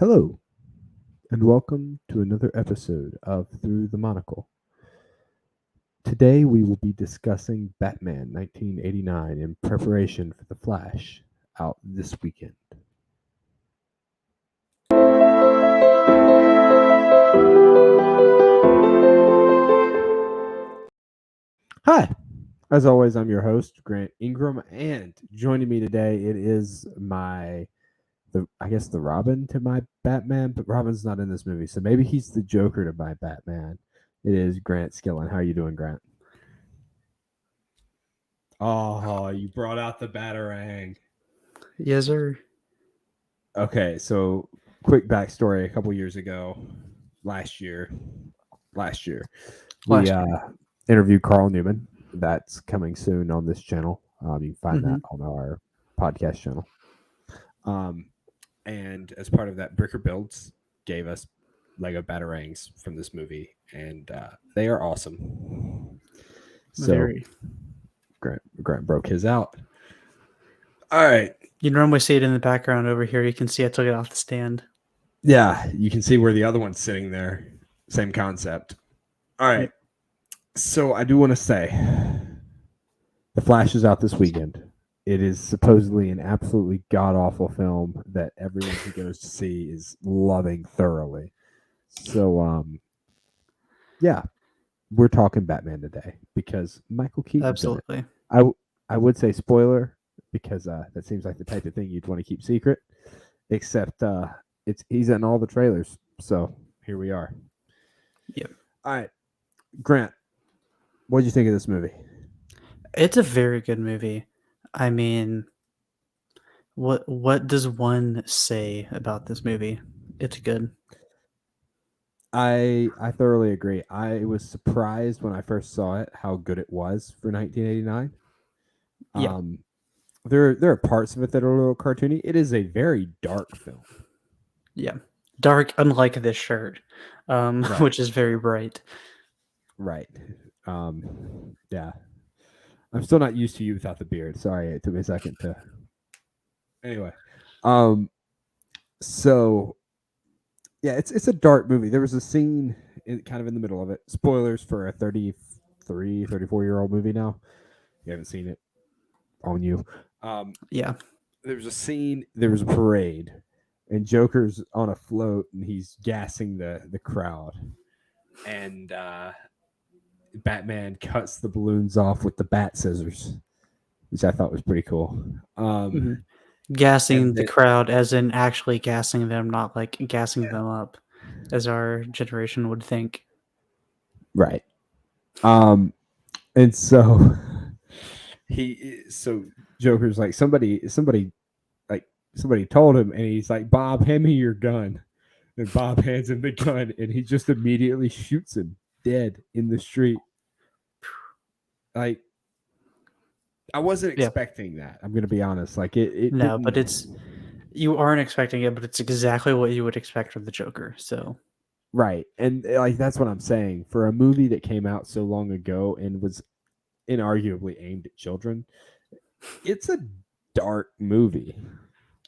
Hello, and welcome to another episode of Through the Monocle. Today we will be discussing Batman 1989 in preparation for The Flash out this weekend. Hi, as always, I'm your host, Grant Ingram, and joining me today it is the Robin to my Batman, but Robin's not in this movie, so maybe he's the Joker to my Batman. It is Grant Skillen. How are you doing, Grant? Oh, you brought out the Batarang. Yes, sir. Okay, so quick backstory. A couple years ago, last year, we interviewed Carl Newman. That's coming soon on this channel. You can find that on our podcast channel. And as part of that, Bricker Builds gave us Lego Batarangs from this movie, and they are awesome. So Grant broke his out. All right. You normally see it in the background over here. You can see I took it off the stand. Yeah, you can see where the other one's sitting there. Same concept. All right. Yep. So I do want to say The Flash is out this weekend. It is supposedly an absolutely god-awful film that everyone who goes to see is loving thoroughly. So, yeah, we're talking Batman today because Michael Keaton. Absolutely. I would say spoiler because that seems like the type of thing you'd want to keep secret. Except he's in all the trailers, so here we are. Yep. All right, Grant, what did you think of this movie? It's a very good movie. I mean, what does one say about this movie? It's good. I thoroughly agree. I was surprised when I first saw it how good it was for 1989. Yeah. There are parts of it that are a little cartoony. It is a very dark film. Yeah, dark, unlike this shirt, right. which is very bright. Right. Yeah. I'm still not used to you without the beard. Sorry, it took me a second to. Anyway, so yeah, it's a dark movie. There was a scene kind of in the middle of it. Spoilers for a 34-year-old movie now. You haven't seen it on you. Yeah. There was a scene, there was a parade, and Joker's on a float and he's gassing the crowd. And Batman cuts the balloons off with the bat scissors, which I thought was pretty cool. Gassing the crowd as in actually gassing them, not like gassing them up as our generation would think. Right. And so Joker's like somebody told him, and he's like, Bob, hand me your gun. And Bob hands him the gun, and he just immediately shoots him dead in the street. Like, I wasn't expecting that. I'm going to be honest. Like, it no, but you aren't expecting it, but it's exactly what you would expect from the Joker. So, right. And like, that's what I'm saying. For a movie that came out so long ago and was inarguably aimed at children, it's a dark movie.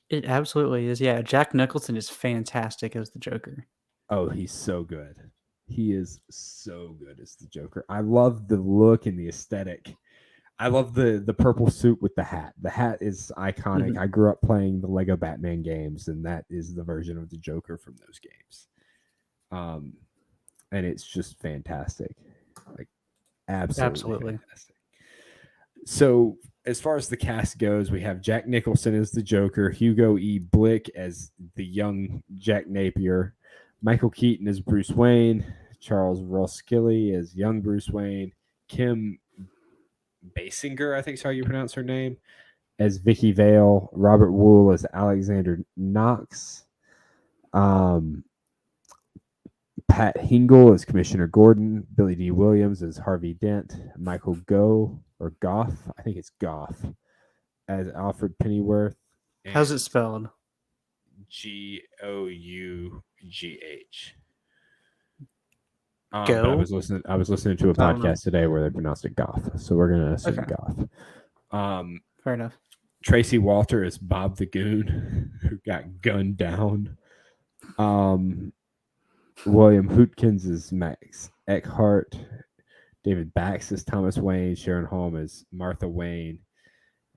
It absolutely is. Yeah, Jack Nicholson is fantastic as the Joker. Oh, he's so good. He is so good as the Joker. I love the look and the aesthetic. I love the purple suit with the hat. The hat is iconic. Mm-hmm. I grew up playing the Lego Batman games, and that is the version of the Joker from those games. And it's just fantastic. Like, absolutely. Fantastic. So, as far as the cast goes, we have Jack Nicholson as the Joker, Hugo E. Blick as the young Jack Napier, Michael Keaton as Bruce Wayne, Charles Roskilly as young Bruce Wayne, Kim Basinger, I think is how you pronounce her name, as Vicky Vale, Robert Wool as Alexander Knox, Pat Hingle as Commissioner Gordon, Billy D. Williams as Harvey Dent, Michael Gough, I think it's Gough, as Alfred Pennyworth. How's it spelled? Gough. Go. I was listening to a podcast today where they pronounced it Gough, so we're gonna assume Gough. Fair enough. Tracy Walter is Bob the Goon, who got gunned down. William Hootkins is Max Eckhart. David Bax is Thomas Wayne. Sharon Holm is Martha Wayne.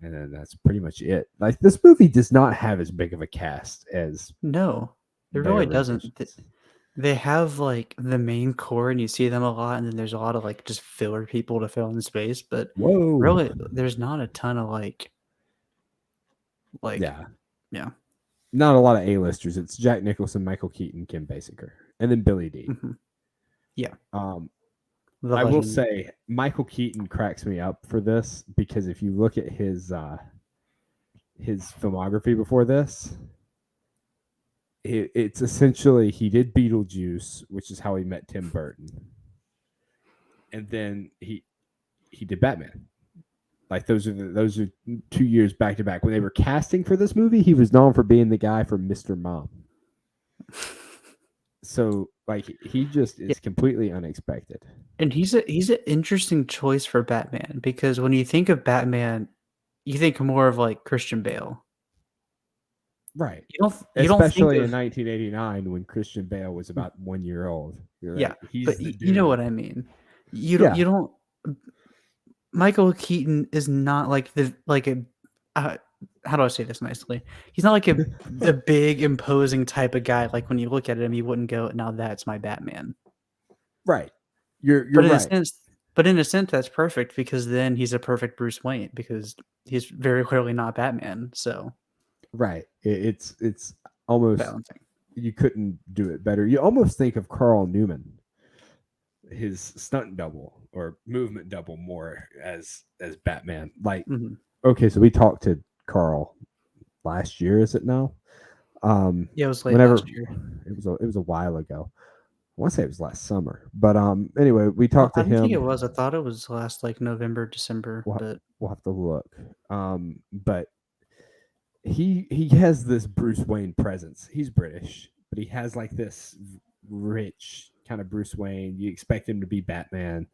And then that's pretty much it. Like, this movie does not have as big of a cast as No, it Bay really of doesn't. Renditions. They have like the main core, and you see them a lot, and then there's a lot of like just filler people to fill in space. But Whoa. really, there's not a ton of Yeah. yeah. Not a lot of A-listers. It's Jack Nicholson, Michael Keaton, Kim Basinger, and then Billy Dee. Mm-hmm. Yeah. I will say Michael Keaton cracks me up for this because if you look at his filmography before this, it's essentially he did Beetlejuice, which is how he met Tim Burton, and then he did Batman. Like those are 2 years back to back. When they were casting for this movie, he was known for being the guy from Mr. Mom. So like he just is completely unexpected. And he's an interesting choice for Batman because when you think of Batman, you think more of like Christian Bale. Right. You don't Especially think in 1989 when Christian Bale was about 1 year old. You're yeah, like, he's but the dude. you know what I mean. You don't. Michael Keaton is not like how do I say this nicely? He's not like the big imposing type of guy. Like when you look at him, you wouldn't go, "Now that's my Batman." Right. You're But right. in a sense, that's perfect because then he's a perfect Bruce Wayne because he's very clearly not Batman. So Right. It's almost balancing. you couldn't do it better. You almost think of Carl Newman, his stunt double or movement double more as Batman. Like, okay, so we talked to Carl last year, is it now? Yeah, it was late Whenever last year. it was a while ago. I want to say it was last summer. But anyway, we talked I to don't think it him. was. I thought it was last like November, December, but We'll have to look. But he has this Bruce Wayne presence. He's British, but he has like this rich kind of Bruce Wayne. You expect him to be Batman,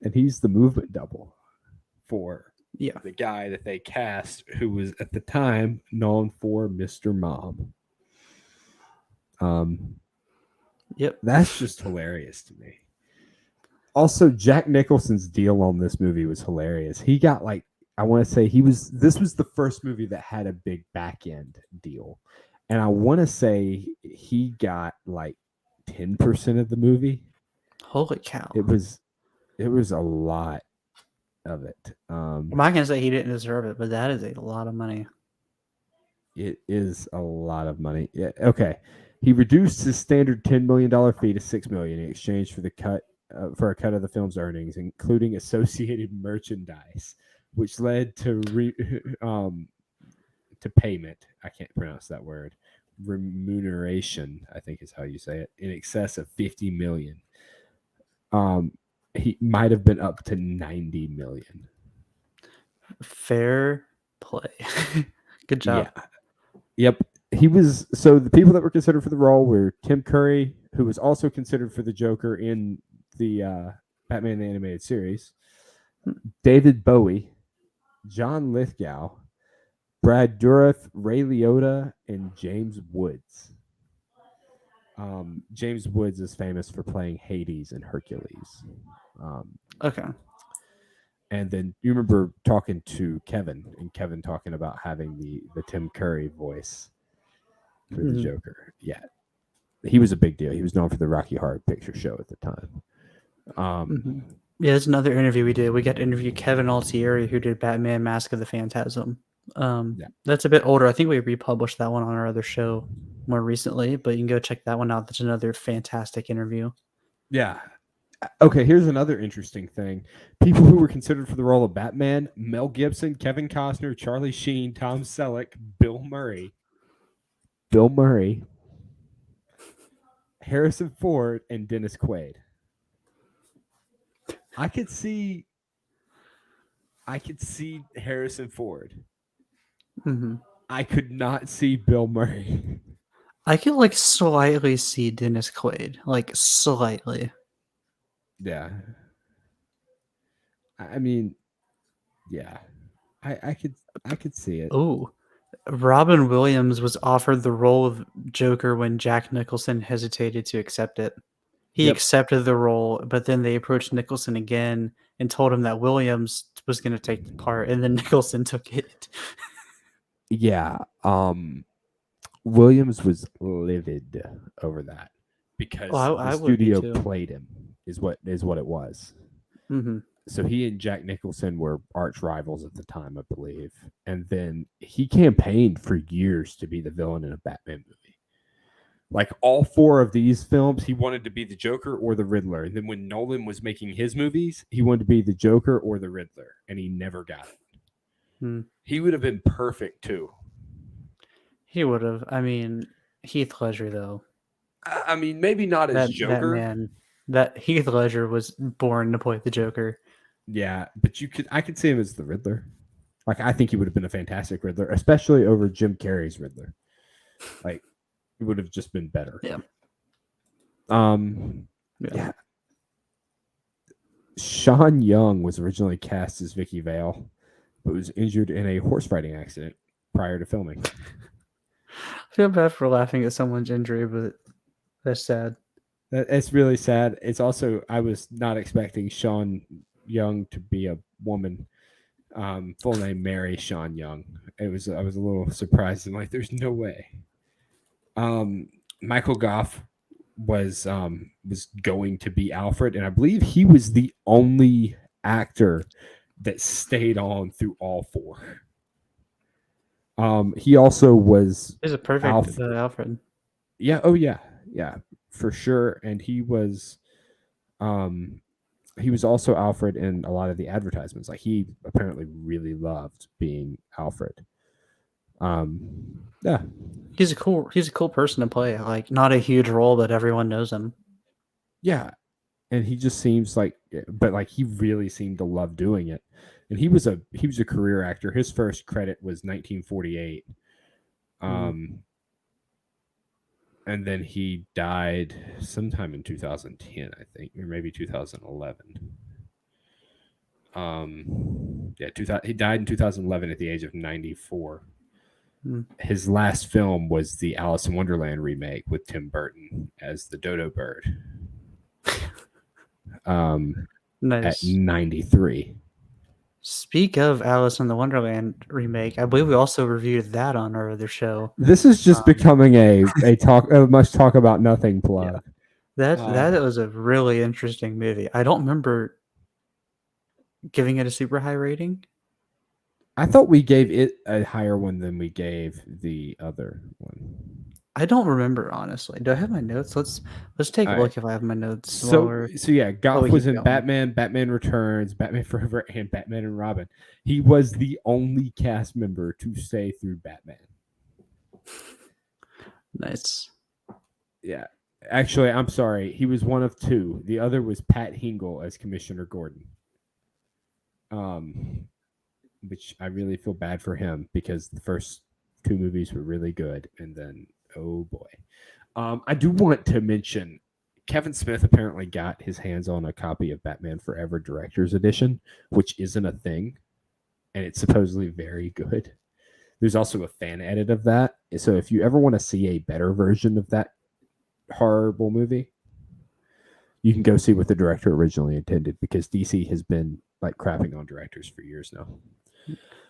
and he's the movement double for the guy that they cast, who was at the time known for Mr. Mom. Yep, that's just hilarious to me. Also, Jack Nicholson's deal on this movie was hilarious. He got like, I want to say this was the first movie that had a big back end deal. And I want to say he got like 10% of the movie. Holy cow. It was a lot of it. I'm not going to say he didn't deserve it, but that is a lot of money. It is a lot of money. Yeah, okay. He reduced his standard $10 million fee to $6 million in exchange for a cut of the film's earnings, including associated merchandise, which led to to payment. I can't pronounce that word. Remuneration, I think is how you say it, in excess of $50 million. He might have been up to $90 million. Fair play. Good job. Yeah. Yep. He was so the people that were considered for the role were Tim Curry, who was also considered for the Joker in the Batman the Animated Series, David Bowie, John Lithgow, Brad Dourif, Ray Liotta, and James Woods. James Woods is famous for playing Hades in Hercules. Okay. And then you remember talking to Kevin and Kevin talking about having the Tim Curry voice for the Joker. Yeah. He was a big deal. He was known for the Rocky Horror Picture Show at the time. Yeah, that's another interview we did. We got to interview Kevin Altieri, who did Batman Mask of the Phantasm. That's a bit older. I think we republished that one on our other show more recently, but you can go check that one out. That's another fantastic interview. Yeah. Okay, here's another interesting thing. People who were considered for the role of Batman: Mel Gibson, Kevin Costner, Charlie Sheen, Tom Selleck, Bill Murray, Harrison Ford, and Dennis Quaid. I could see Harrison Ford. I could not see Bill Murray. I could like slightly see Dennis Quaid, like slightly. Yeah. I mean, yeah. I could see it. Oh, Robin Williams was offered the role of Joker when Jack Nicholson hesitated to accept it. He accepted the role, but then they approached Nicholson again and told him that Williams was going to take the part, and then Nicholson took it. Yeah. Williams was livid over that because the studio played him is what it was. Mm-hmm. So he and Jack Nicholson were arch rivals at the time, I believe. And then he campaigned for years to be the villain in a Batman movie. Like all 4 of these films, he wanted to be the Joker or the Riddler. And then when Nolan was making his movies, he wanted to be the Joker or the Riddler, and he never got it. He would have been perfect too. He would have. I mean, Heath Ledger, though. I mean, maybe not as Joker. That Heath Ledger was born to play the Joker. Yeah, but I could see him as the Riddler. Like, I think he would have been a fantastic Riddler, especially over Jim Carrey's Riddler. Like, it would have just been better. Yeah. Yeah. Sean Young was originally cast as Vicky Vale, but was injured in a horse riding accident prior to filming. I feel bad for laughing at someone's injury, but that's sad. It's really sad. It's also, I was not expecting Sean Young to be a woman. Full name Mary Sean Young. I was a little surprised and like, there's no way. Michael Goff was going to be Alfred, and I believe he was the only actor that stayed on through all 4. He also was. He's a perfect Alfred. Yeah. Oh yeah. Yeah, for sure. And he was also Alfred in a lot of the advertisements. Like, he apparently really loved being Alfred. Yeah. He's a cool person to play. Like, not a huge role, but everyone knows him. Yeah. And he just seems like, but like, he really seemed to love doing it. And he was a career actor. His first credit was 1948. And then he died sometime in 2010, I think, or maybe 2011. He died in 2011 at the age of 94. His last film was the Alice in Wonderland remake with Tim Burton as the Dodo Bird. Nice. At 93. Speak of Alice in the Wonderland remake, I believe we also reviewed that on our other show. This is just becoming a much talk about nothing plug. Yeah. That was a really interesting movie. I don't remember giving it a super high rating. I thought we gave it a higher one than we gave the other one. I don't remember, honestly. Do I have my notes? Let's take a look if I have my notes. So yeah, Goff was in Batman, Batman Returns, Batman Forever, and Batman and Robin. He was the only cast member to stay through Batman. Nice. Yeah. Actually, I'm sorry. He was one of 2. The other was Pat Hingle as Commissioner Gordon. Which I really feel bad for him because the first 2 movies were really good, and then oh boy. I do want to mention Kevin Smith apparently got his hands on a copy of Batman Forever Director's Edition, which isn't a thing, and it's supposedly very good. There's also a fan edit of that. So if you ever want to see a better version of that horrible movie, you can go see what the director originally intended, because DC has been like crapping on directors for years now.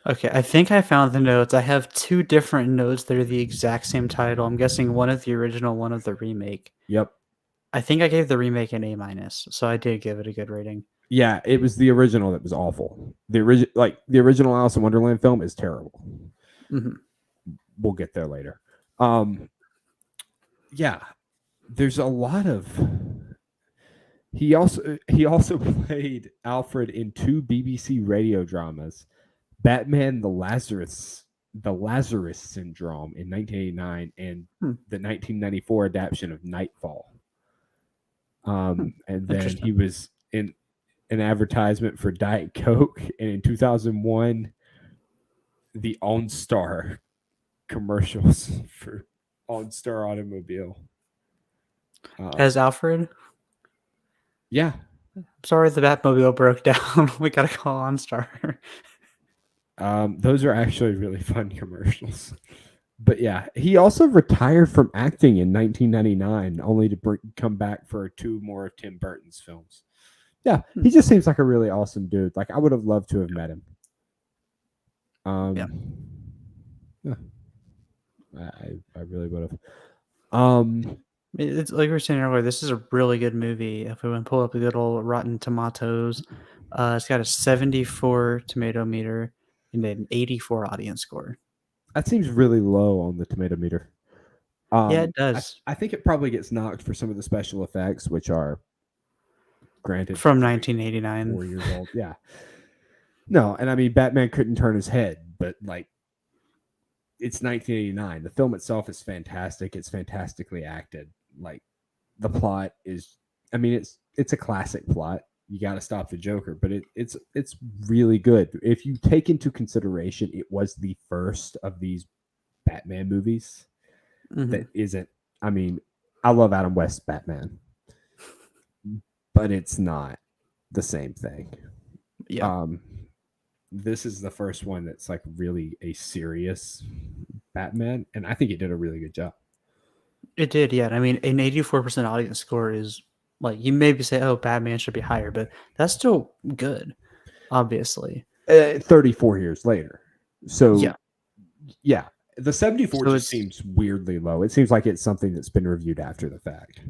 Okay, I think I found the notes. I have 2 different notes that are the exact same title. I'm guessing one of the original, one of the remake. Yep. I think I gave the remake an A-, so I did give it a good rating. Yeah, it was the original that was awful. The original Alice in Wonderland film is terrible. Mm-hmm. We'll get there later. Yeah, there's a lot of. He also played Alfred in 2 BBC radio dramas. Batman the Lazarus Syndrome in 1989 and the 1994 adaptation of Nightfall. And then he was in an advertisement for Diet Coke, and in 2001 the OnStar commercials for OnStar Automobile. As Alfred? Yeah. Sorry, the Batmobile broke down. We gotta call OnStar. Those are actually really fun commercials. But yeah, he also retired from acting in 1999, only to come back for 2 more of Tim Burton's films. Yeah, he just seems like a really awesome dude. Like I would have loved to have met him. Yeah. I really would have. It's like we were saying earlier, this is a really good movie. If we want to pull up a good old Rotten Tomatoes, it's got a 74 tomato meter and an 84 audience score. That seems really low on the tomato meter. Yeah, it does. I think it probably gets knocked for some of the special effects, which are granted from 1989. 4 years old. Yeah. No, and I mean Batman couldn't turn his head, but like it's 1989. The film itself is fantastic. It's fantastically acted. Like the plot is, I mean, it's a classic plot. You got to stop the Joker, but it's really good. If you take into consideration, it was the first of these Batman movies that isn't. I mean, I love Adam West's Batman, but it's not the same thing. Yeah. This is the first one that's like really a serious Batman, and I think it did a really good job. It did, yeah. I mean, an 84% audience score is like, you maybe say, oh, Batman should be higher, but that's still good, obviously. 34 years later. So, yeah. The 74 so just seems weirdly low. It seems like it's something that's been reviewed after the fact.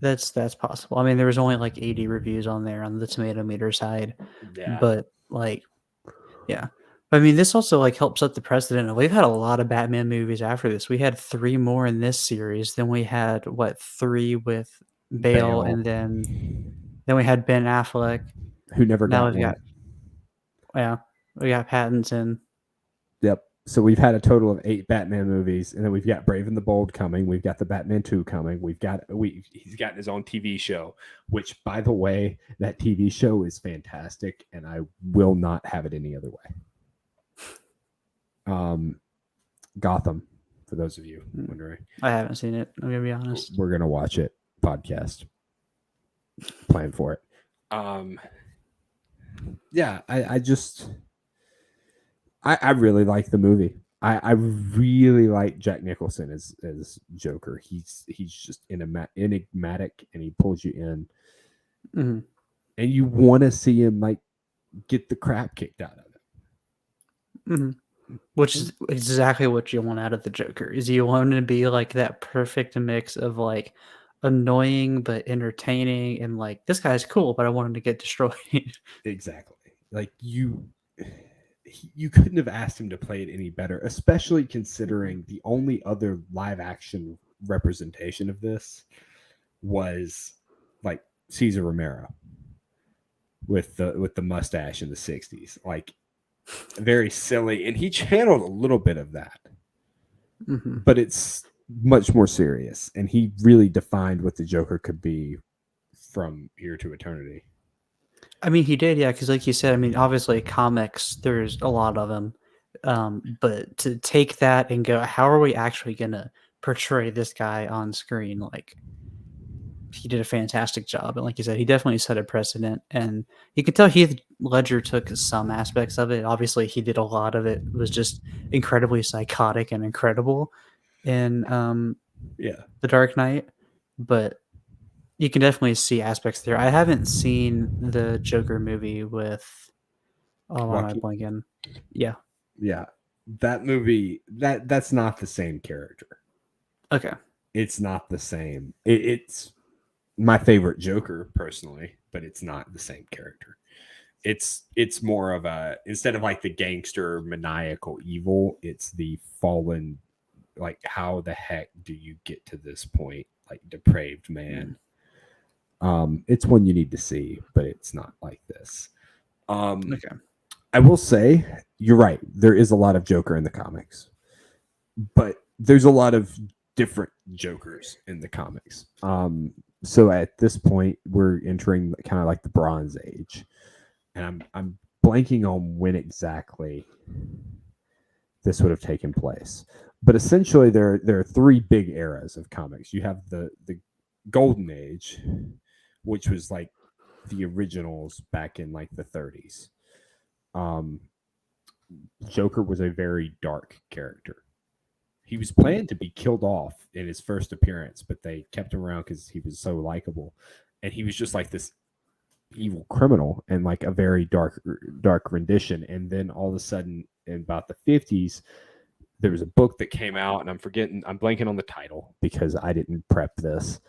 That's possible. I mean, there was only like 80 reviews on there on the tomato meter side. Yeah. But like, yeah. I mean, this also like helps set the precedent. We've had a lot of Batman movies after this. We had 3 more in this series. Then we had 3 with Bale, and then we had Ben Affleck, who never got one. We got Pattinson. Yep. So we've had a total of 8 Batman movies, and then we've got Brave and the Bold coming. We've got the Batman 2 coming. He's got his own TV show, which, by the way, that TV show is fantastic, and I will not have it any other way. Gotham, for those of you wondering. I haven't seen it. I'm gonna be honest. We're gonna watch it. Podcast. Plan for it. Yeah, I really like the movie. I really like Jack Nicholson as Joker. He's just enigmatic, and he pulls you in, and you want to see him like get the crap kicked out of him. Which is exactly what you want out of the Joker. Is you want to be like that perfect mix of like annoying but entertaining, and like this guy's cool, but I want him to get destroyed. Exactly. Like you couldn't have asked him to play it any better, especially considering the only other live action representation of this was like Cesar Romero with the mustache in the 60s. Like very silly, and he channeled a little bit of that. But it's much more serious, and he really defined what the Joker could be from here to eternity. I mean, he did, yeah, because like you said, I mean, obviously comics, there's a lot of them, but to take that and go, how are we actually going to portray this guy on screen? Like, he did a fantastic job, and like you said, he definitely set a precedent, and you could tell Heath Ledger took some aspects of it. Obviously, he did a lot of it. It was just incredibly psychotic and incredible in The Dark Knight, but you can definitely see aspects there. I haven't seen the Joker movie with why am I blanking? Yeah. That movie that's not the same character. Okay. It's not the same. It's my favorite Joker personally, but it's not the same character. It's more of a, instead of like the gangster maniacal evil, it's the fallen, like how the heck do you get to this point, like depraved man. It's one you need to see, but it's not like this. Okay. I will say you're right. There is a lot of Joker in the comics, but there's a lot of different Jokers in the comics. So at this point, we're entering kind of like the Bronze Age, and I'm blanking on when exactly this would have taken place. But essentially, there are 3 big eras of comics. You have the Golden Age, which was like the originals back in like the 30s. Joker was a very dark character. He was planned to be killed off in his first appearance, but they kept him around because he was so likable, and he was just like this evil criminal and like a very dark rendition. And then all of a sudden, in about the 50s, there was a book that came out, and I'm blanking on the title because I didn't prep this,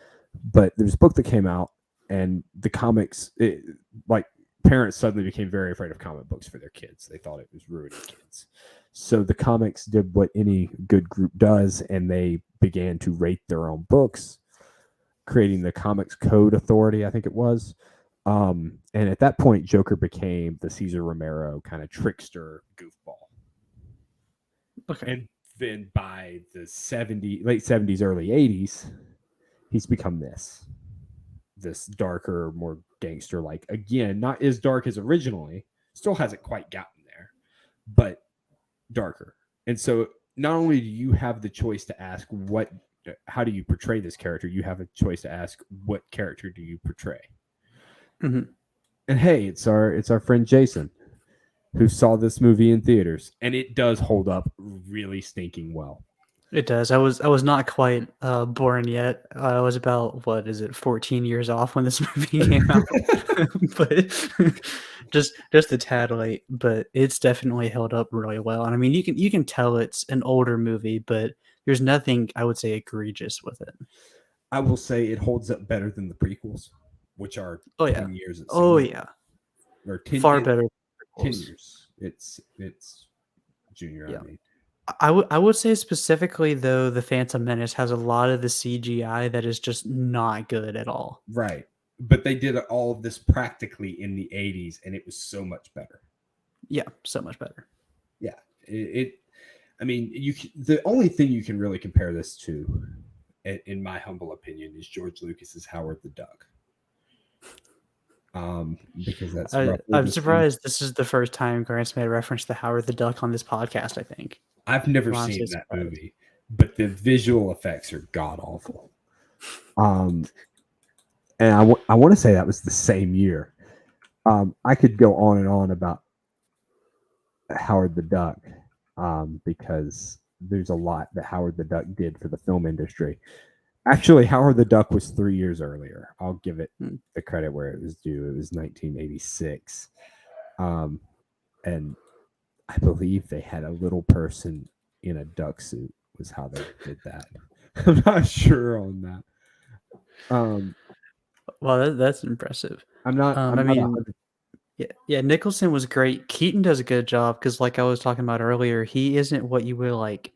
but there's a book that came out, and the comics, like parents suddenly became very afraid of comic books for their kids. They thought it was ruining kids. So the comics did what any good group does, and they began to rate their own books, creating the Comics Code Authority, I think it was. And at that point, Joker became the Cesar Romero kind of trickster goofball. Okay. And then by the late 70s, early 80s, he's become this darker, more gangster-like. Again, not as dark as originally. Still hasn't quite gotten there, but darker. And so not only do you have the choice to ask how do you portray this character, you have a choice to ask what character do you portray. Mm-hmm. And hey, it's our friend Jason, who saw this movie in theaters, and it does hold up really stinking well. It does. I was not quite born yet. I was about 14 years off when this movie came out, but just a tad late. But it's definitely held up really well. And I mean, you can tell it's an older movie, but there's nothing I would say egregious with it. I will say it holds up better than the prequels, which are 10 years. Or 10 far years, better. 10 years. It's junior. Yeah. I would say specifically though, the Phantom Menace has a lot of the CGI that is just not good at all. Right, but they did all of this practically in the 80s, and it was so much better. Yeah, so much better. Yeah, I mean, the only thing you can really compare this to, in my humble opinion, is George Lucas's Howard the Duck. Because that's. I'm surprised this is the first time Grant's made a reference to Howard the Duck on this podcast. I think. I've never seen that movie, but the visual effects are god awful. And I want to say that was the same year. I could go on and on about Howard the Duck because there's a lot that Howard the Duck did for the film industry. Actually, Howard the Duck was 3 years earlier. I'll give it the credit where it was due. It was 1986. And I believe they had a little person in a duck suit was how they did that. I'm not sure on that. Well, that's impressive. I'm not. Yeah, Nicholson was great. Keaton does a good job because, like I was talking about earlier, he isn't what you would like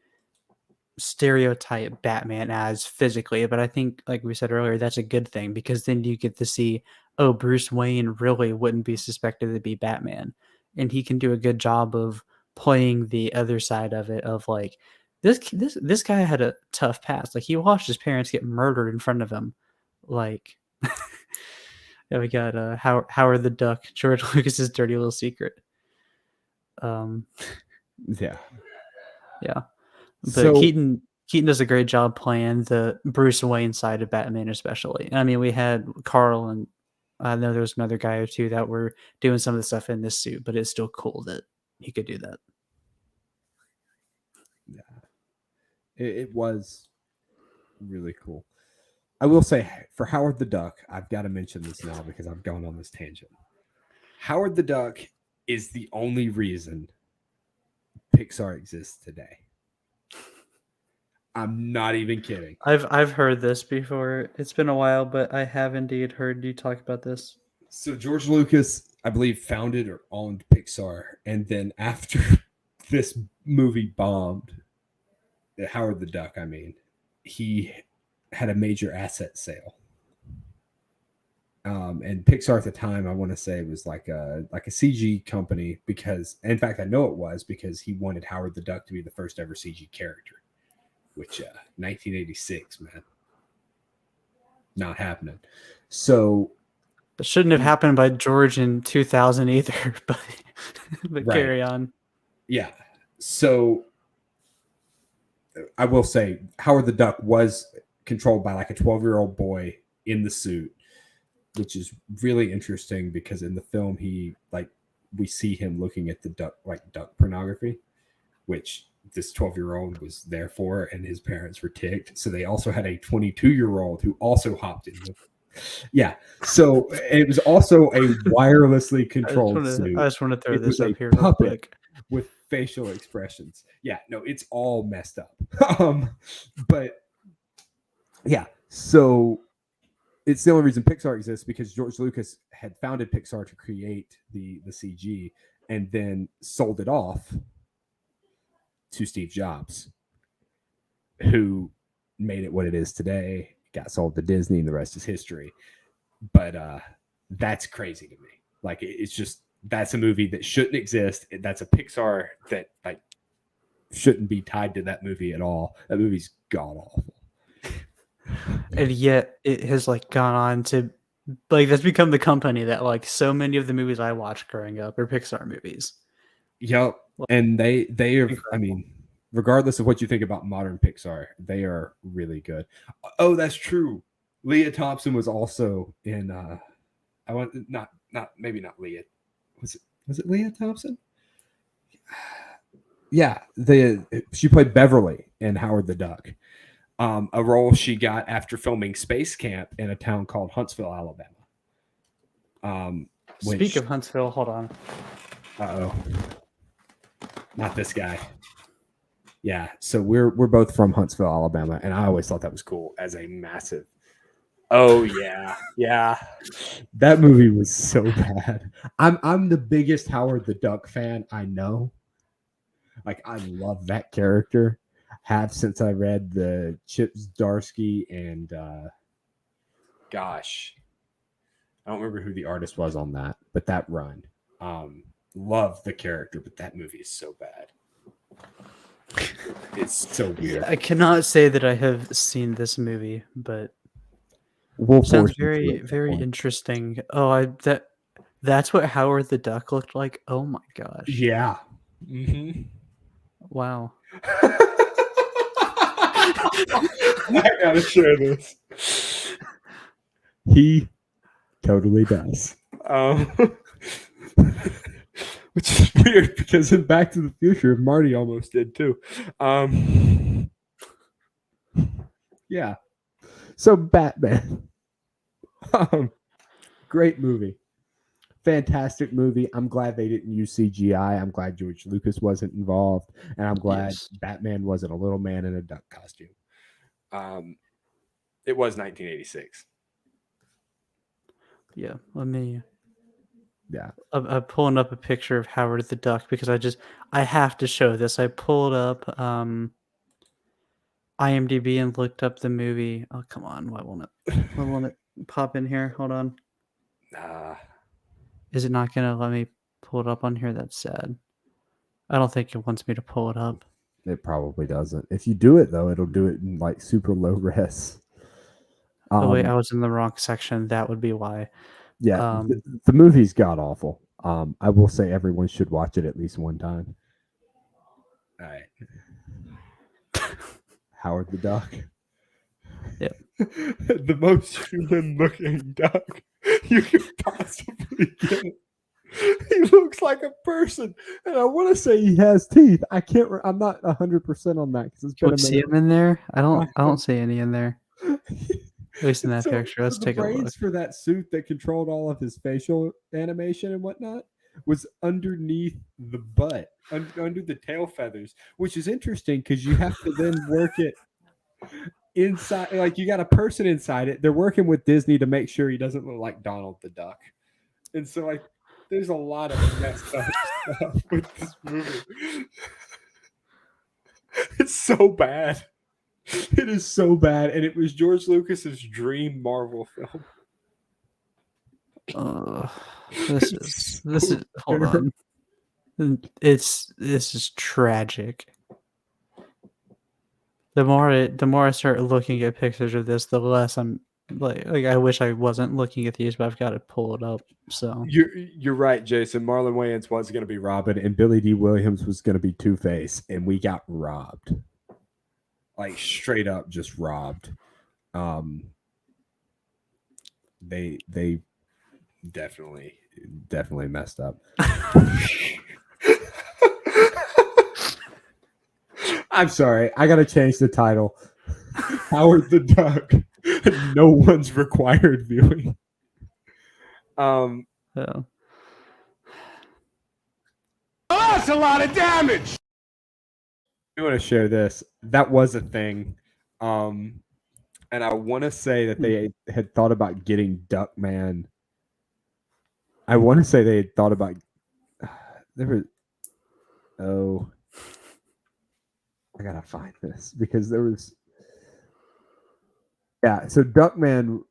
stereotype Batman as physically, but I think, like we said earlier, that's a good thing because then you get to see, oh, Bruce Wayne really wouldn't be suspected to be Batman, and he can do a good job of playing the other side of it. Of like, this guy had a tough past. Like, he watched his parents get murdered in front of him. Like, yeah, we got Howard the Duck, George Lucas's dirty little secret. Yeah. But so, Keaton does a great job playing the Bruce Wayne side of Batman, especially. I mean, we had Carl, and I know there was another guy or two that were doing some of the stuff in this suit, but it's still cool that he could do that. Yeah, it was really cool. I will say, for Howard the Duck, I've got to mention this now because I've gone on this tangent. Howard the Duck is the only reason Pixar exists today. I'm not even kidding. I've heard this before. It's been a while, but I have indeed heard you talk about this. So George Lucas, I believe, founded or owned Pixar, and then after this movie bombed, Howard the Duck, I mean, he had a major asset sale. And Pixar at the time, I want to say, was like a CG company because, in fact, I know it was because he wanted Howard the Duck to be the first ever CG character. Which 1986, man, not happening. So it shouldn't have happened by George in 2000 either. But right. Carry on. Yeah. So I will say Howard the Duck was controlled by like a 12-year-old boy in the suit, which is really interesting because in the film he like we see him looking at the duck pornography, which this 12-year-old was there for, and his parents were ticked. So they also had a 22-year-old who also hopped in. Yeah. So it was also a wirelessly controlled suit. I just want to throw It this was up a here real puppet quick. with facial expressions. Yeah, no, it's all messed up. But yeah, so it's the only reason Pixar exists, because George Lucas had founded Pixar to create the CG and then sold it off to Steve Jobs, who made it what it is today, got sold to Disney, and the rest is history. But that's crazy to me. Like, it's just, that's a movie that shouldn't exist. That's a Pixar that like shouldn't be tied to that movie at all. That movie's god awful. And yet it has like gone on to like, that's become the company that like so many of the movies I watched growing up are Pixar movies. Yep. And they are, I mean, regardless of what you think about modern Pixar, they are really good. Oh, that's true. Leah Thompson was also in I want not maybe not Leah. Was it Leah Thompson? Yeah, she played Beverly in Howard the Duck. A role she got after filming Space Camp in a town called Huntsville, Alabama. Speak of Huntsville, hold on. Uh-oh. Not this guy. Yeah, so we're both from Huntsville, Alabama, and I always thought that was cool as a massive. Oh yeah, yeah. That movie was so bad. I'm the biggest Howard the Duck fan I know. Like, I love that character. Have since I read the Chip Zdarsky and gosh, I don't remember who the artist was on that, but that run. Love the character, but that movie is so bad. It's so weird. I cannot say that I have seen this movie, but sounds very, very interesting. Oh, that's what Howard the Duck looked like. Oh my gosh. Yeah. Mm-hmm. Wow. I gotta share this. He totally does. Which is weird, because in Back to the Future, Marty almost did too. Yeah. So Batman. Great movie. Fantastic movie. I'm glad they didn't use CGI. I'm glad George Lucas wasn't involved. And I'm glad Batman wasn't a little man in a duck costume. It was 1986. Yeah, let me. Yeah, I'm pulling up a picture of Howard the Duck because I have to show this. I pulled up IMDb and looked up the movie. Oh, come on. Why won't it pop in here? Hold on. Is it not going to let me pull it up on here? That's sad. I don't think it wants me to pull it up. It probably doesn't. If you do it, though, it'll do it in like super low res. Oh, wait, I was in the wrong section. That would be why. Yeah, the movie's god awful. I will say everyone should watch it at least one time. All right. Howard the Duck. Yep. The most human-looking duck you could possibly get. He looks like a person, and I want to say he has teeth. I can't. I'm not 100% on that because it's been. Do you see him in there? I don't see any in there. At least in that picture. Let's take a look. The brains for that suit that controlled all of his facial animation and whatnot was underneath the butt, under the tail feathers, which is interesting because you have to then work it inside. Like, you got a person inside it. They're working with Disney to make sure he doesn't look like Donald the Duck, and so like there's a lot of messed up stuff with this movie. It's so bad. It is so bad, and it was George Lucas's dream Marvel film. This is hold on. This is tragic. The more I start looking at pictures of this, the less I'm like I wish I wasn't looking at these, but I've got to pull it up. So you're right, Jason. Marlon Wayans was going to be Robin, and Billy D. Williams was going to be Two-Face, and we got robbed. Like, straight up just robbed. They definitely messed up. I'm sorry. I got to change the title. Howard the Duck. No one's required viewing. Yeah. Oh, that's a lot of damage. I want to share this. That was a thing. And I want to say that they had thought about getting Duckman. I want to say they had thought about there was I gotta find this because there was so Duckman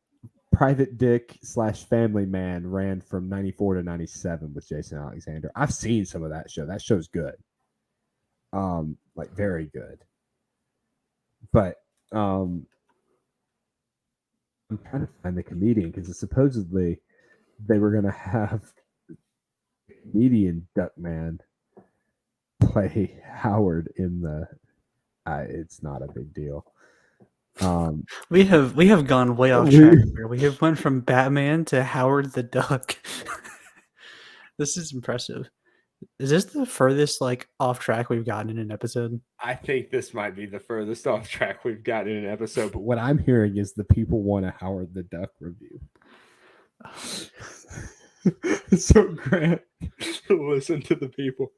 Private Dick / Family Man ran from 94 to 97 with Jason Alexander. I've seen some of that show. That show's good. Like very good. But I'm trying to find the comedian because supposedly they were gonna have comedian Duckman play Howard in the it's not a big deal. We have gone way off track here. We have went from Batman to Howard the Duck. This is impressive. Is this the furthest off track we've gotten in an episode? I think this might be the furthest off track we've gotten in an episode, but what I'm hearing is the people want a Howard the Duck review. So Grant, listen to the people.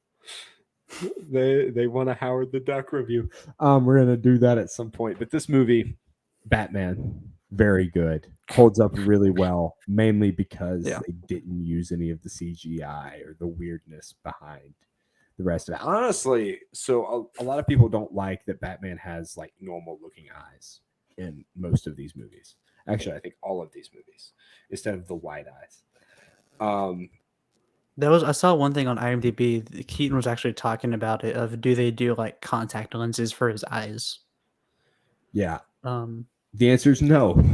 They want a Howard the Duck review. We're gonna do that at some point. But this movie, Batman, very good. Holds up really well, mainly because they didn't use any of the CGI or the weirdness behind the rest of it. Honestly, so a lot of people don't like that Batman has like normal looking eyes in most of these movies. Actually, I think all of these movies, instead of the wide eyes. I saw one thing on IMDb. Keaton was actually talking about it. Of do they do like contact lenses for his eyes? Yeah. The answer is no.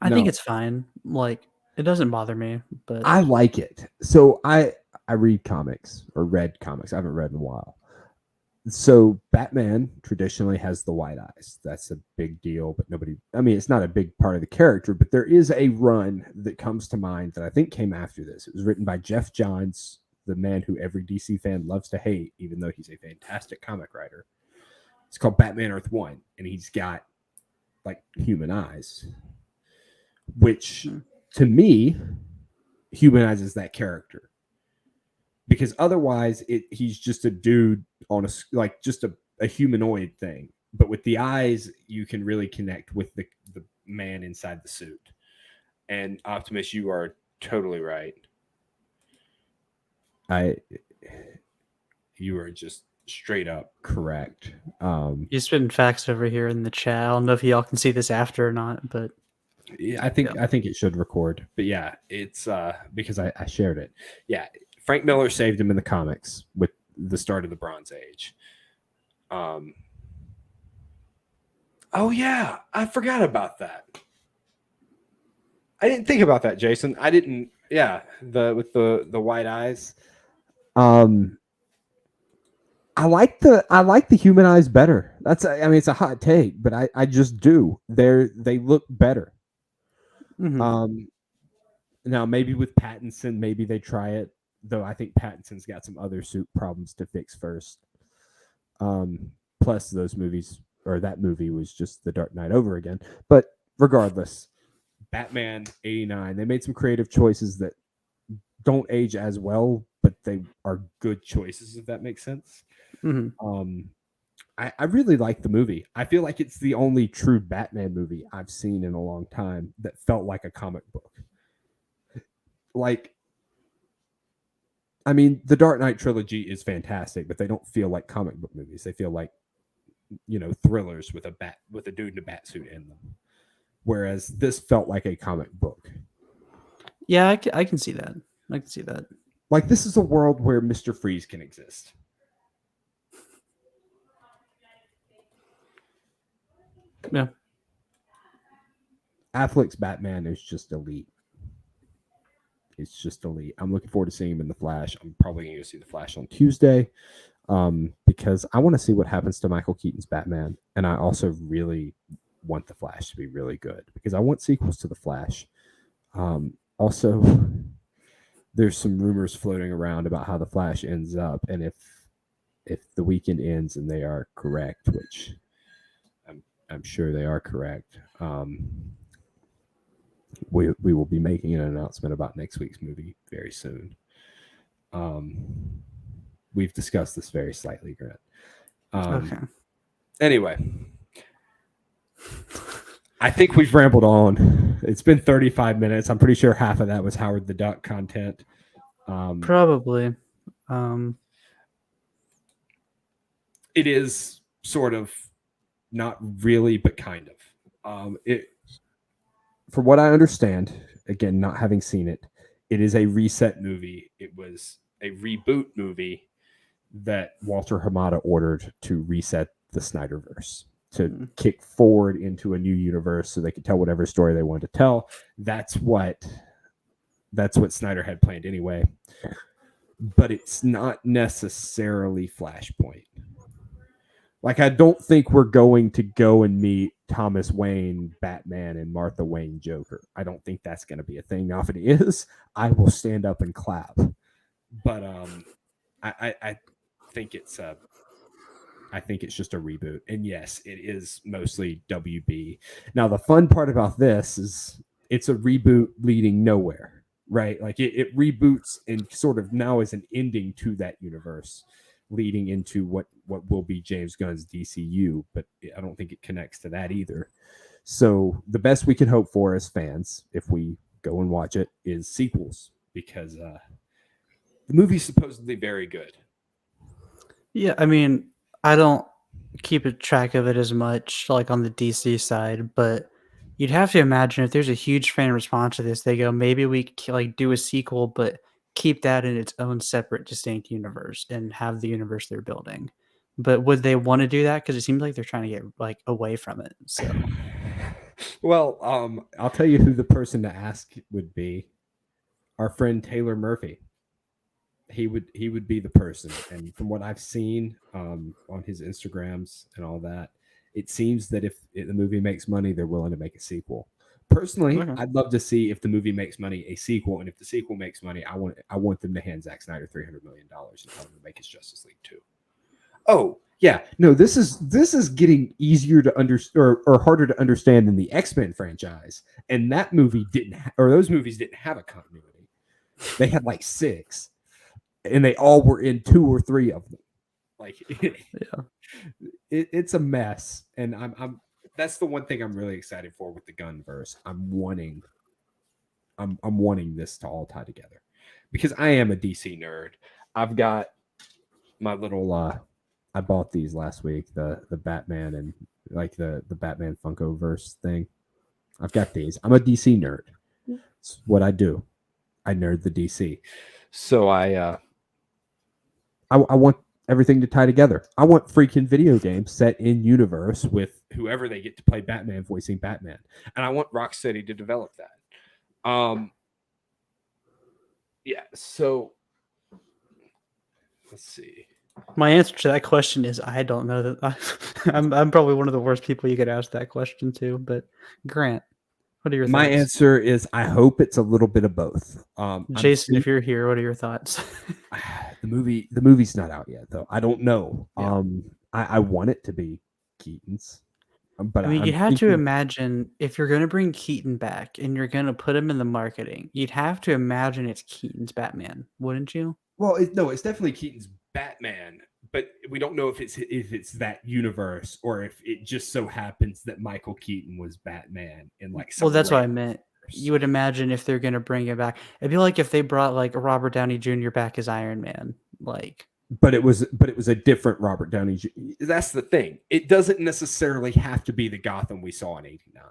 I think it's fine. Like it doesn't bother me, but I like it. So I read comics or read comics. I haven't read in a while. So Batman traditionally has the white eyes. That's a big deal, but it's not a big part of the character, but there is a run that comes to mind that I think came after this. It was written by Jeff Johns, the man who every DC fan loves to hate, even though he's a fantastic comic writer. It's called Batman Earth 1, and he's got like human eyes, which to me humanizes that character. Because otherwise, he's just a dude on just a humanoid thing. But with the eyes, you can really connect with the man inside the suit. And Optimus, you are totally right. You are just straight up correct. You spitting facts over here in the chat. I don't know if y'all can see this after or not, but yeah, I think it should record. But yeah, it's because I shared it. Yeah. Frank Miller saved him in the comics with the start of the Bronze Age. Oh yeah, I forgot about that. I didn't think about that, Jason. I didn't. Yeah, with the white eyes. I like the human eyes better. It's a hot take, but I just do. They look better. Mm-hmm. Now maybe with Pattinson, maybe they try it. Though I think Pattinson's got some other suit problems to fix first. Plus that movie was just The Dark Knight over again. But regardless, Batman 89, they made some creative choices that don't age as well, but they are good choices, if that makes sense. Mm-hmm. I really like the movie. I feel like it's the only true Batman movie I've seen in a long time that felt like a comic book. The Dark Knight trilogy is fantastic, but they don't feel like comic book movies. They feel like, thrillers with a dude in a bat suit in them. Whereas this felt like a comic book. Yeah, I can see that. I can see that. Like, this is a world where Mr. Freeze can exist. Yeah. Affleck's Batman is just elite. It's just elite. I'm looking forward to seeing him in The Flash. I'm probably going to go see The Flash on Tuesday because I want to see what happens to Michael Keaton's Batman. And I also really want The Flash to be really good because I want sequels to The Flash. Also, there's some rumors floating around about how the Flash ends up, and if the weekend ends and they are correct, which I'm sure they are correct, we will be making an announcement about next week's movie very soon. We've discussed this very slightly, Grant. Okay. Anyway, I think we've rambled on. It's been 35 minutes. I'm pretty sure half of that was Howard the Duck content. Probably. It is sort of not really, but kind of. From what I understand, again, not having seen it, it is a reset movie. It was a reboot movie that Walter Hamada ordered to reset the Snyderverse, to kick forward into a new universe so they could tell whatever story they wanted to tell. That's what Snyder had planned anyway. But it's not necessarily Flashpoint. Like, I don't think we're going to go and meet Thomas Wayne Batman and Martha Wayne Joker. I don't think that's going to be a thing. Now, if it is, I will stand up and clap. But I think it's just a reboot. And yes, it is mostly WB. Now, the fun part about this is it's a reboot leading nowhere, right? Like it reboots and sort of now is an ending to that universe, leading into what will be James Gunn's DCU, but I don't think it connects to that either. So the best we can hope for as fans, if we go and watch it, is sequels, because the movie's supposedly very good. Yeah, I mean, I don't keep a track of it as much, like on the DC side, but you'd have to imagine if there's a huge fan response to this, they go, maybe we like do a sequel, but keep that in its own separate, distinct universe and have the universe they're building. But would they want to do that? Because it seems like they're trying to get like away from it. So, well, I'll tell you who the person to ask would be. Our friend Taylor Murphy. He would be the person, and from what I've seen on his Instagrams and all that, it seems that if the movie makes money, they're willing to make a sequel. Personally, I'd love to see, if the movie makes money, a sequel, and if the sequel makes money, I want them to hand Zack Snyder $300 million and tell him to make his Justice League 2. Oh yeah, no, this is getting easier to understand or harder to understand than the X-Men franchise, and that movie those movies didn't have a continuity. They had like 6. And they all were in 2 or 3 of them. Like, it's a mess. And I'm that's the one thing I'm really excited for with the Gunverse. I'm wanting this to all tie together, because I am a DC nerd. I've got my little I bought these last week, the Batman and like the Batman Funkoverse thing. I've got these. I'm a DC nerd. It's what I do. I nerd the DC. So I want everything to tie together. I want freaking video games set in universe with whoever they get to play Batman voicing Batman. And I want Rocksteady to develop that. Yeah, so let's see. My answer to that question is I don't know. That I'm probably one of the worst people you could ask that question to, but Grant, what are your thoughts? My answer is I hope it's a little bit of both. Jason, if you're here, what are your thoughts? The movie's not out yet, though. I don't know. Yeah. I want it to be Keaton's, but I mean, you have to imagine, if you're going to bring Keaton back and you're going to put him in the marketing, you'd have to imagine it's Keaton's Batman, wouldn't you? Well, it's definitely Keaton's Batman, but we don't know if it's that universe or if it just so happens that Michael Keaton was Batman in like some. Well, that's what I meant. You would imagine if they're going to bring it back, it'd be like if they brought like Robert Downey Jr. back as Iron Man, like. But it was a different Robert Downey Jr. That's the thing. It doesn't necessarily have to be the Gotham we saw in '89.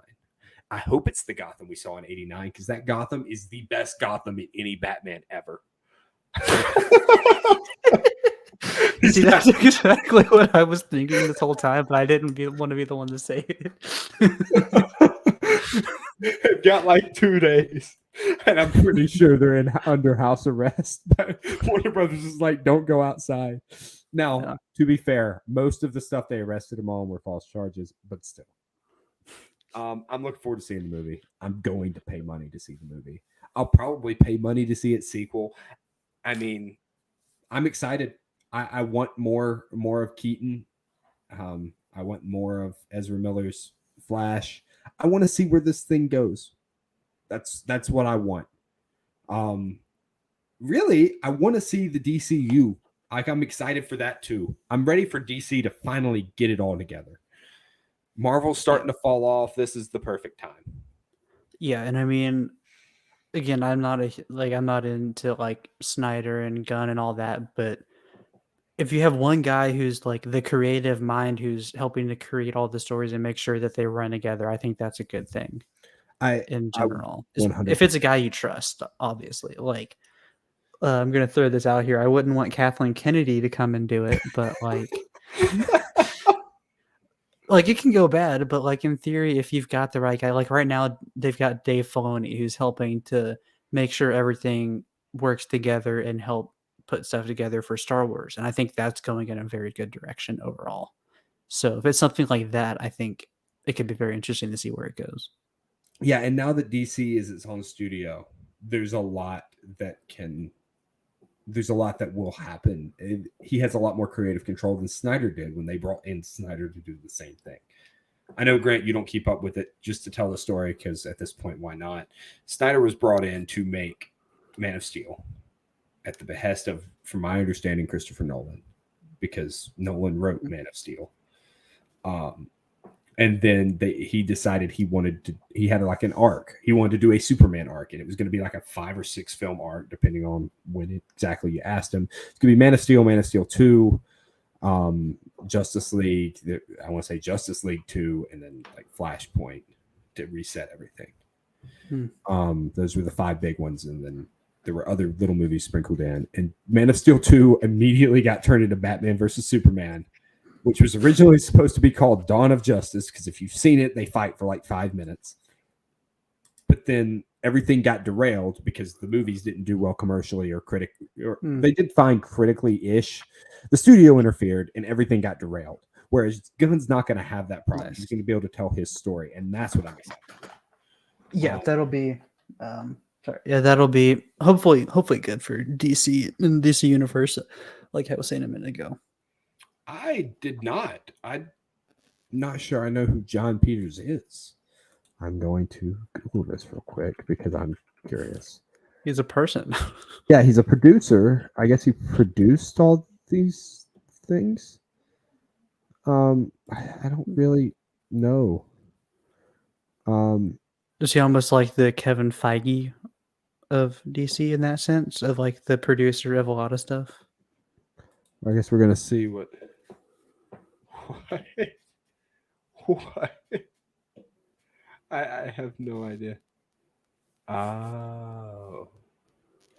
I hope it's the Gotham we saw in '89, because that Gotham is the best Gotham in any Batman ever. See, that's exactly what I was thinking this whole time, but I didn't want to be the one to say it. They've got like 2 days, and I'm pretty sure they're under house arrest. Warner Brothers is like, don't go outside. Now, to be fair, most of the stuff they arrested him on were false charges, but still. I'm looking forward to seeing the movie. I'm going to pay money to see the movie. I'll probably pay money to see its sequel. I mean, I'm excited. I want more of Keaton. I want more of Ezra Miller's Flash. I want to see where this thing goes. That's what I want. Really, I want to see the DCU. Like, I'm excited for that too. I'm ready for DC to finally get it all together. Marvel's starting to fall off. This is the perfect time. Yeah, and I mean, again, I'm not into like Snyder and Gunn and all that, but if you have one guy who's like the creative mind who's helping to create all the stories and make sure that they run together, I think that's a good thing. In general, if it's a guy you trust, obviously. Like, I'm gonna throw this out here. I wouldn't want Kathleen Kennedy to come and do it, but like, like it can go bad. But like in theory, if you've got the right guy, like right now they've got Dave Filoni who's helping to make sure everything works together and help put stuff together for Star Wars, and I think that's going in a very good direction overall. So if it's something like that, I think it could be very interesting to see where it goes. Yeah, and now that DC is its own studio, there's a lot that will happen. He has a lot more creative control than Snyder did when they brought in Snyder to do the same thing. I know, Grant, you don't keep up with it just to tell the story because at this point, why not? Snyder was brought in to make Man of Steel at the behest of, from my understanding, Christopher Nolan, because Nolan wrote Man of Steel. And then he decided he had like an arc. He wanted to do a Superman arc, and it was going to be like a 5 or 6 film arc, depending on when exactly you asked him. It's going to be Man of Steel 2, Justice League. I want to say Justice League 2, and then like Flashpoint to reset everything. Those were the 5 big ones, and then there were other little movies sprinkled in. And Man of Steel 2 immediately got turned into Batman versus Superman, which was originally supposed to be called Dawn of Justice, because if you've seen it, they fight for like 5 minutes. But then everything got derailed because the movies didn't do well commercially or they did fine critically-ish. The studio interfered and everything got derailed. Whereas Gunn's not going to have that problem. He's going to be able to tell his story, and that's what I'm excited about. Yeah, that'll be that'll be hopefully good for DC and DC Universe, like I was saying a minute ago. I did not. I'm not sure I know who John Peters is. I'm going to Google this real quick because I'm curious. He's a person. Yeah, he's a producer. I guess he produced all these things. I don't really know. Is he almost like the Kevin Feige of DC in that sense, of like the producer of a lot of stuff? I guess we're gonna see what. I have no idea. Oh,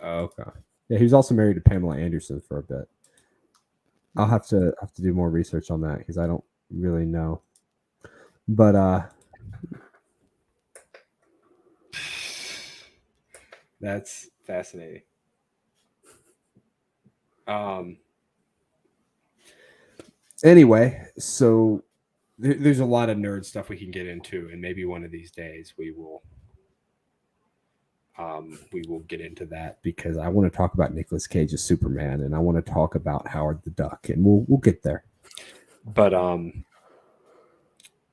okay. Yeah, he was also married to Pamela Anderson for a bit. I'll have to do more research on that because I don't really know. But that's fascinating. Anyway, so there's a lot of nerd stuff we can get into, and maybe one of these days we will get into that, because I want to talk about Nicolas Cage's Superman, and I want to talk about Howard the Duck, and we'll get there. But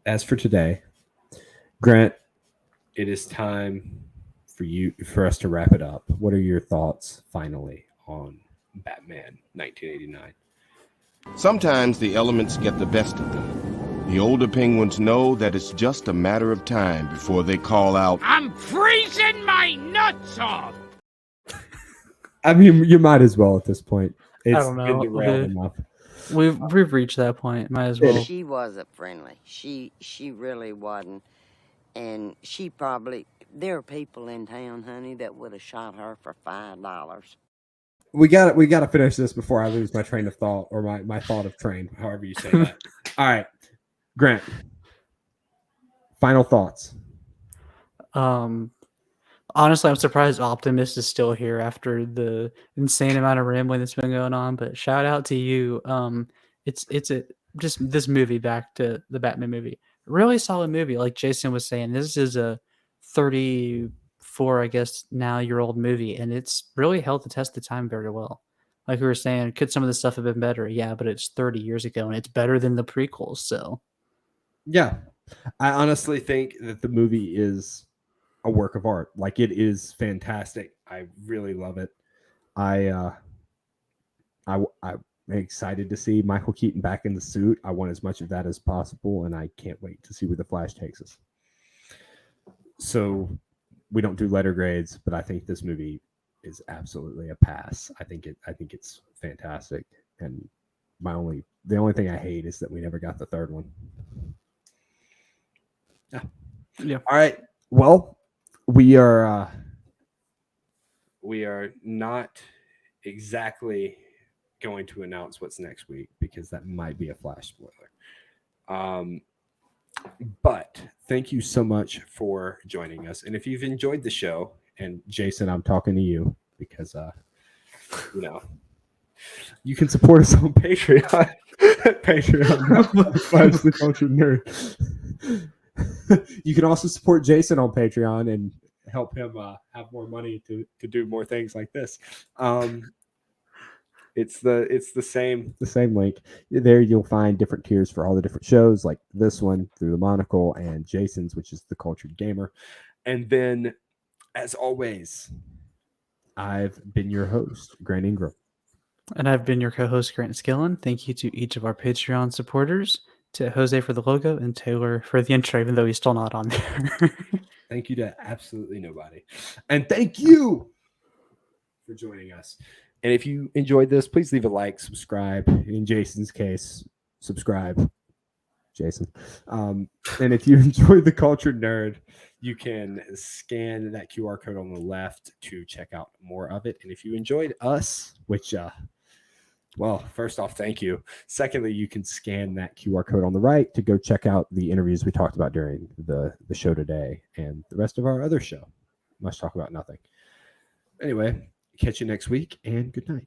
as for today, Grant, it is time for us to wrap it up. What are your thoughts finally on Batman 1989? Sometimes the elements get the best of them. The older penguins know that it's just a matter of time before they call out, "I'm freezing my nuts off!" I mean, you might as well at this point. It's I don't know. been derailed enough. We've reached that point. Might as well. She wasn't friendly. She really wasn't. And she probably, there are people in town, honey, that would have shot her for $5. We got to finish this before I lose my train of thought, or my thought of train, however you say that. All right, Grant. Final thoughts. Honestly, I'm surprised Optimus is still here after the insane amount of rambling that's been going on. But shout out to you. It's just this movie, back to the Batman movie. Really solid movie. Like Jason was saying, this is a 35 4, I guess, now year old movie, and it's really held the test of time very well. Like we were saying, could some of the stuff have been better? Yeah, but it's 30 years ago, and it's better than the prequels. So, yeah, I honestly think that the movie is a work of art. Like, it is fantastic. I really love it. I'm excited to see Michael Keaton back in the suit. I want as much of that as possible, and I can't wait to see where the Flash takes us. So we don't do letter grades, but I think this movie is absolutely a pass. I think it's fantastic, and the only thing I hate is that we never got the third one. Yeah. All right. Well, we are not exactly going to announce what's next week because that might be a Flash spoiler. But thank you so much for joining us. And if you've enjoyed the show, and Jason, I'm talking to you because you can support us on Patreon. Patreon. The Culture Nerd. You can also support Jason on Patreon and help him have more money to do more things like this. It's the same link. There you'll find different tiers for all the different shows, like this one through the Monocle, and Jason's, which is the Cultured Gamer. And then, as always, I've been your host, Grant Ingram. And I've been your co-host, Grant Skillen. Thank you to each of our Patreon supporters, to Jose for the logo, and Taylor for the intro, even though he's still not on there. Thank you to absolutely nobody. And thank you for joining us. And if you enjoyed this, please leave a like, subscribe. In Jason's case, subscribe, Jason. And if you enjoyed the Cultured Nerd, you can scan that QR code on the left to check out more of it. And if you enjoyed us, which, well, first off, thank you. Secondly, you can scan that QR code on the right to go check out the interviews we talked about during the show today and the rest of our other show. Much Talk About Nothing. Anyway, catch you next week, and good night.